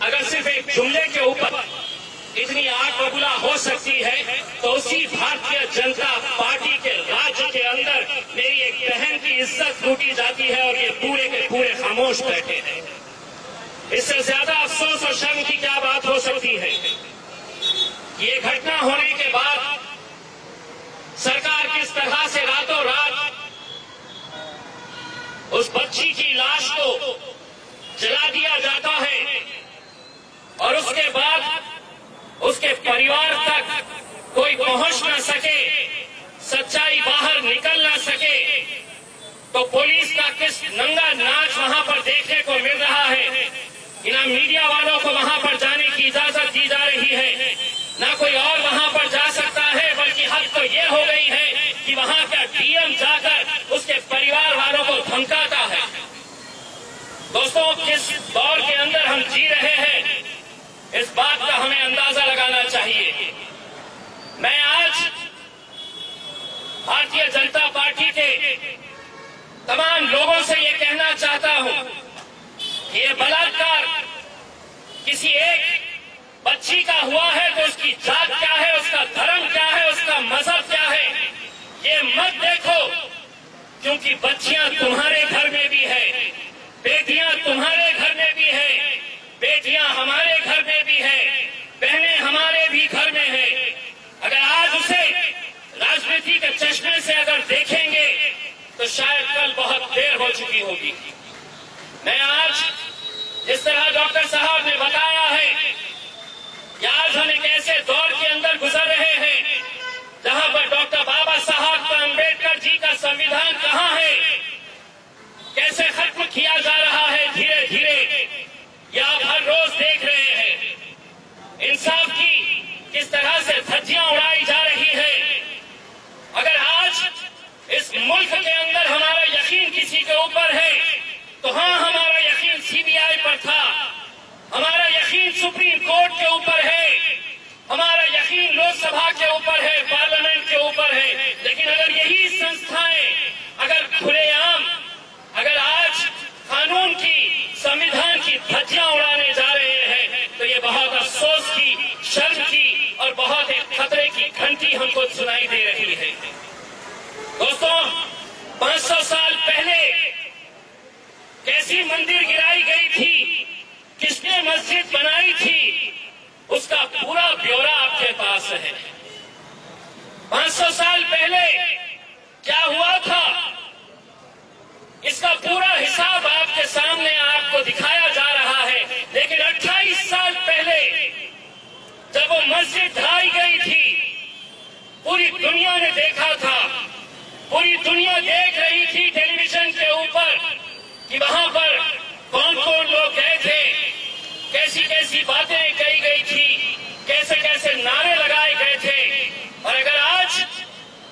अगर सिर्फ एक जुमले के ऊपर इतनी आग बबूला हो सकती है तो उसी भारतीय जनता पार्टी के राज्य के अंदर मेरी एक बहन की इज्जत लूटी जाती है और ये पूरे के पूरे खामोश बैठे हैं। इससे ज्यादा अफसोस और शर्म की क्या बात हो सकती है। ये घटना होने के बाद सरकार किस तरह से रातों रात उस बच्ची की लाश को जला दिया जाता है और उसके बाद उसके परिवार तक कोई पहुंच न सके, सच्चाई बाहर निकल न सके, तो पुलिस का किस नंगा नाच वहां पर देखने को मिल रहा है। ना मीडिया वालों को वहां पर जाने की इजाजत दी जा रही है, ना कोई और वहां पर जा सकता है, बल्कि हद तो ये हो गई है कि वहां का डीएम जाकर उसके परिवार वालों को धमकाता है। दोस्तों, किस दौर के अंदर हम जी रहे हैं इस बात का हमें अंदाजा लगाना चाहिए। मैं आज भारतीय जनता पार्टी के तमाम लोगों से ये कहना चाहता हूं कि ये बलात्कार किसी एक बच्ची का हुआ है तो उसकी जात क्या है, उसका धर्म क्या है, उसका मजहब क्या है, ये मत देखो, क्योंकि बच्चियां तुम्हारे घर में भी है, बेटियां तुम्हारे घर में भी है, बेटियां हमारे घर में भी है, बहनें हमारे भी घर में है। अगर आज उसे राजनीति के चश्मे से अगर देखेंगे तो शायद कल बहुत देर हो चुकी होगी। मैं आज जिस तरह डॉक्टर साहब ने बताया है कि आज हम एक ऐसे दौर के अंदर गुजर रहे हैं जहां पर डॉक्टर बाबा साहब अम्बेडकर जी का संविधान कहां है, कैसे खत्म किया जा रहा है धीरे धीरे, ये आप हर रोज देख रहे हैं। इंसाफ की किस तरह से धज्जियां उड़ाई जा रही है। अगर आज इस मुल्क के अंदर हमारा यकीन किसी के ऊपर है तो हाँ, हमारा यकीन सीबीआई पर था, हमारा यकीन सुप्रीम कोर्ट के ऊपर है, हमारा यकीन लोकसभा के ऊपर है, पार्लियामेंट के ऊपर है। लेकिन अगर यही संस्थाएं अगर खुलेआम अगर आज कानून की, संविधान की धज्जियां उड़ाने जा रहे हैं तो ये बहुत अफसोस की, शर्म की और बहुत एक खतरे की घंटी हमको सुनाई दे रही है। दोस्तों, 500 साल पहले कैसी मंदिर गिराई गई थी, किसने मस्जिद बनाई थी, उसका पूरा ब्यौरा आपके पास है। 500 साल पहले क्या हुआ था, इसका पूरा हिसाब आपके सामने आपको दिखाया जा रहा है। लेकिन 28 साल पहले जब वो मस्जिद ढाई गई थी, पूरी दुनिया ने देखा था, पूरी दुनिया देख रही थी टेलीविजन के ऊपर कि वहां पर कौन कौन लोग गए थे, कैसी कैसी बातें कही गई थी, कैसे कैसे नारे लगाए गए थे। और अगर आज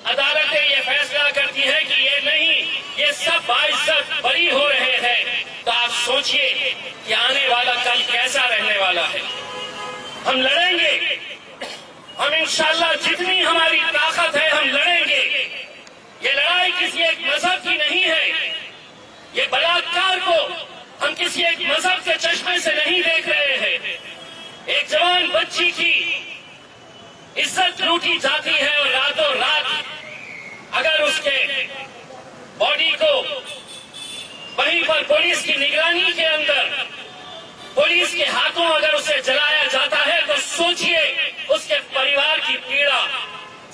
अदालतें ये फैसला करती है कि ये नहीं, ये सब बाइज्जत बरी हो रहे हैं, तो आप सोचिए कि आने वाला कल कैसा रहने वाला है। हम लड़ेंगे, हम इंशाल्लाह जितनी हमारी ताकत है हम लड़ेंगे। ये लड़ाई किसी एक मजहब की नहीं है, ये बलात्कार को हम किसी एक मजहब के चश्मे से नहीं देख रहे हैं। एक जवान बच्ची की इज्जत लूटी जाती है और रातों रात अगर उसके बॉडी को वहीं पर पुलिस की निगरानी के अंदर, पुलिस के हाथों अगर उसे जलाया जाता है तो सोचिए उसके परिवार की पीड़ा,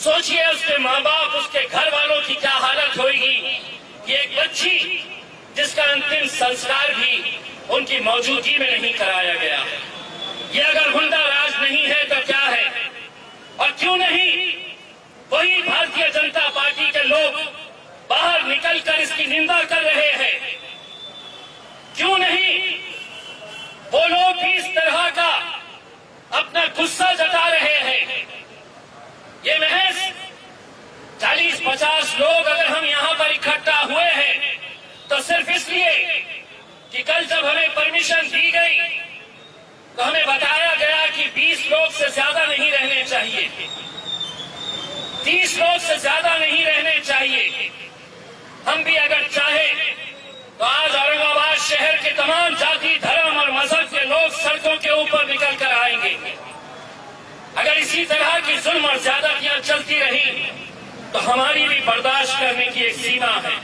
सोचिए उसके माँ बाप, उसके घर वालों की क्या हालत होगी। ये एक बच्ची जिसका अंतिम संस्कार भी उनकी मौजूदगी में नहीं कराया गया। ये अगर गुंडा राज नहीं है तो क्या है। और क्यों नहीं वही भारतीय जनता पार्टी के लोग बाहर निकलकर इसकी निंदा कर रहे हैं। क्यों नहीं वो लोग भी इस तरह का अपना गुस्सा जता रहे हैं। ये महज 40-50 लोग अगर हम यहाँ पर इकट्ठा हुए हैं तो सिर्फ इसलिए कि कल जब हमें परमिशन दी गई तो हमें बताया गया कि 20 लोग से ज्यादा नहीं रहने चाहिए, 30 लोग से ज्यादा नहीं रहने चाहिए। हम भी अगर चाहे तो आज औरंगाबाद शहर के तमाम जाति, धर्म और मजहब के लोग लोग सड़कों के ऊपर निकल कर आएंगे। अगर इसी तरह की जुल्म और ज्यादतियां चलती रही तो हमारी भी बर्दाश्त करने की एक सीमा है।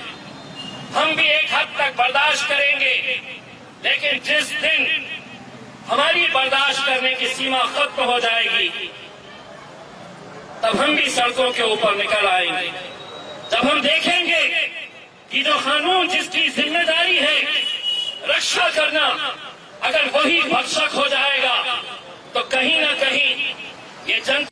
हम भी एक हद तक बर्दाश्त करेंगे, लेकिन जिस दिन हमारी बर्दाश्त करने की सीमा खत्म हो जाएगी तब हम भी सड़कों के ऊपर निकल आएंगे। जब हम देखेंगे कि जो कानून जिसकी जिम्मेदारी है रक्षा करना, अगर वही भक्षक हो जाएगा तो कहीं ना कहीं ये जनता